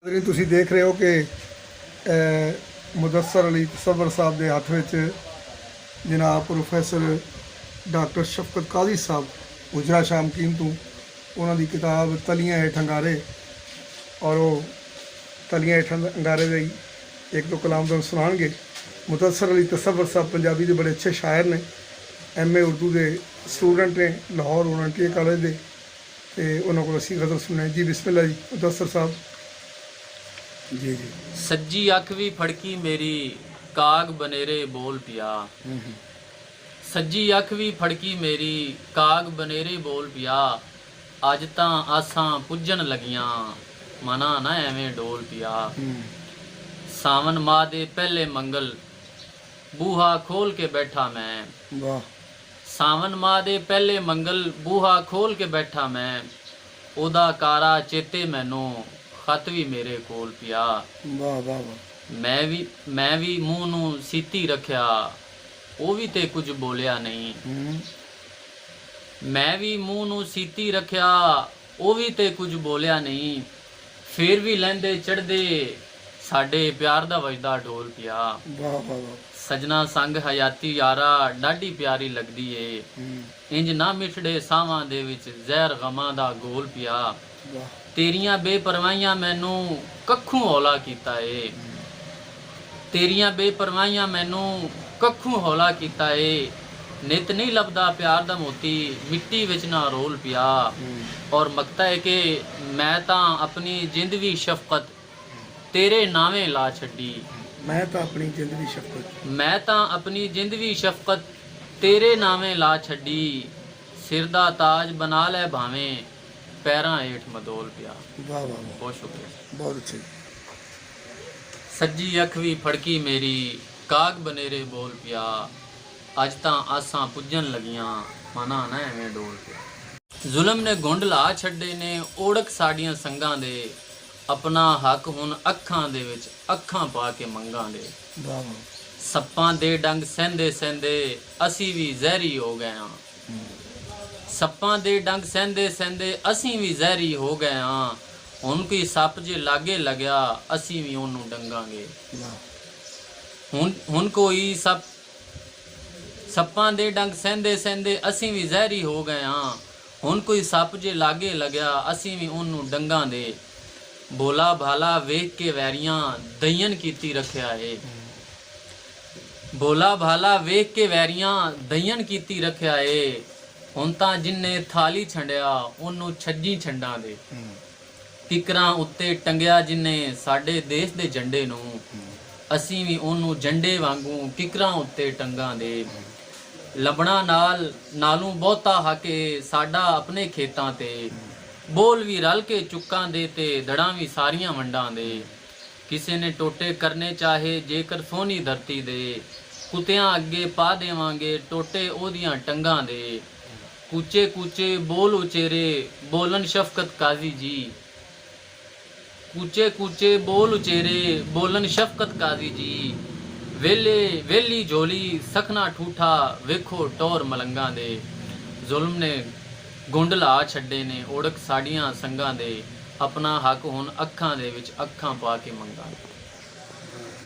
ਤੁਸੀਂ ਦੇਖ ਰਹੇ ਹੋ ਕਿ ਮੁਦੱਸਰ ਅਲੀ ਤਸੱਵਰ ਸਾਹਿਬ ਦੇ ਹੱਥ ਵਿੱਚ ਜਨਾਬ ਪ੍ਰੋਫੈਸਰ ਡਾਕਟਰ ਸ਼ਫਕਤ ਕਾਜ਼ੀ ਸਾਹਿਬ ਗੁਜਰਾ ਸ਼ਾਮਕੀਨ ਤੋਂ ਉਹਨਾਂ ਦੀ ਕਿਤਾਬ ਤਲੀਆਂ ਹੇਠ ਅੰਗਾਰੇ ਔਰ ਉਹ ਤਲੀਆਂ ਹੇਠ ਅੰਗਾਰੇ ਦੇ ਇੱਕ ਦੋ ਕਲਾਮ ਤੁਹਾਨੂੰ ਸੁਣਾਉਣਗੇ। ਮੁਦੱਸਰ ਅਲੀ ਤਸੱਵਰ ਸਾਹਿਬ ਪੰਜਾਬੀ ਦੇ ਬੜੇ ਅੱਛੇ ਸ਼ਾਇਰ ਨੇ, MA ਉਰਦੂ ਦੇ ਸਟੂਡੈਂਟ ਨੇ ਲਾਹੌਰ ਓਲੰਪੀਆ ਕਾਲਜ ਦੇ, ਤੇ ਉਹਨਾਂ ਕੋਲ ਅਸੀਂ ਗਜ਼ਲ ਸੁਣਾਈ ਜੀ। ਬਿਸਮਿल्लाह जी मुदस्सर साहब जी। जी सज्जी अख भी फड़की मेरी काग बनेरे बोल पिया, सज्जी अख भी फड़की मेरी काग बनेरे बोल पिया, अज तां आसां पुज्जन लगियां मना ना एवें डोल पिया। सावन माह दे पहले मंगल बूहा खोल के बैठा मैं, वाह। सावन माह दे पहले मंगल बूहा खोल के बैठा मैं, ओदा कारा चेते मैनू खत भी मेरे कोल पिया। वाह वाह वाह। मैं भी मूँह नू सीती रखिया वो भी ते कुछ बोलिया नहीं, मैं भी मूँह नू सीती रखिया वो भी ते कुछ बोलिया नहीं, फिर भी लैंदे चढ़दे साडे प्यार दा वजदा ढोल पिया। वाह वाह वाह। सजना संग हयाती यारा डाढी प्यारी लगदी है, इंज ना मिठड़े सावां दे विच जहर गमां दा गोल पिया। तेरियां बेपरवाहियां मैनू कखों हौला कीता है, तेरियां बेपरवाहियां मैनू कखों हौला कीता है, नित नहीं लभदा प्यार दा मोती मिट्टी विच ना रोल पिया। और मकता है कि मैं तां अपनी जिंद वी शफकत तेरे नावे ला छड्डी, मैं तो अपनी जिंद दी शफकत, मैं तां अपनी जिंद वी शफकत तेरे नावे ला छड्डी, सिर दा ताज बना लै भावें पैरां हेठ मदोल पिया। वाह वाह वाह। बहुत शुक्रिया। बहुत अच्छे। सज्जी अख भी फड़की मेरी काग बनेरे बोल पिया, अज तां आसां पुज्जन लगियां मना ना एवें डोल पिया। जुल्म ने गुंड ला छड्डे ने ओड़क साड़ियां संगां दे, अपना हक हुण अखां दे विच अखां पा के मंगां दे। वाह वाह। सप्पां दे डंग सहंदे सहंदे असी भी जहरी हो गए हां, सप्पां दे डंग सहंदे सहंदे असी भी जहरी हो गए हां, हुण कोई सप जे लागे लग्या असी भी ओनू डंगांगे। हुण कोई सप्पां दे डंग सहंदे सहंदे असी भी जहरी हो गए हां, हुण कोई सप जे लागे लग्या असी भी ओनू डंगां दे। बोला भाला वेख के वैरियां दयन कीती रखिया है, बोला भाला वेख के वैरियां दयन कीती रखिया है, हुण तां जिन्ने थाली छंडिया ओनू छज्जी छंडां दे। किकरां उत्ते टंगिया जिन्ने साडे देश दे झंडे नू, असीं भी ओनू झंडे वांगू किकरां उत्ते टंगां दे। लबणा नालों बहुता हके साडा अपने खेतां ते, बोल भी रल के चुक्कां दे ते दड़ां भी सारियां वंडां दे। किसे ने टोटे करने चाहे जेकर सोनी धरती दे, कुत्तियां अगे पा देवांगे टोटे ओदियां टंगां दे। कूचे कूचे बोल उचेरे बोलन शफकत काजी जी, कूचे कूचे बोल उचेरे बोलन शफकत काजी जी, वेले वेली झोली सखना ठूठा वेखो टोर मलंगां दे। जुल्म ने गुंड ला छड्डे ने ओड़क साड़ियां संगां दे, अपना हक हुण अखां दे विच अखां पा के मंगां दे।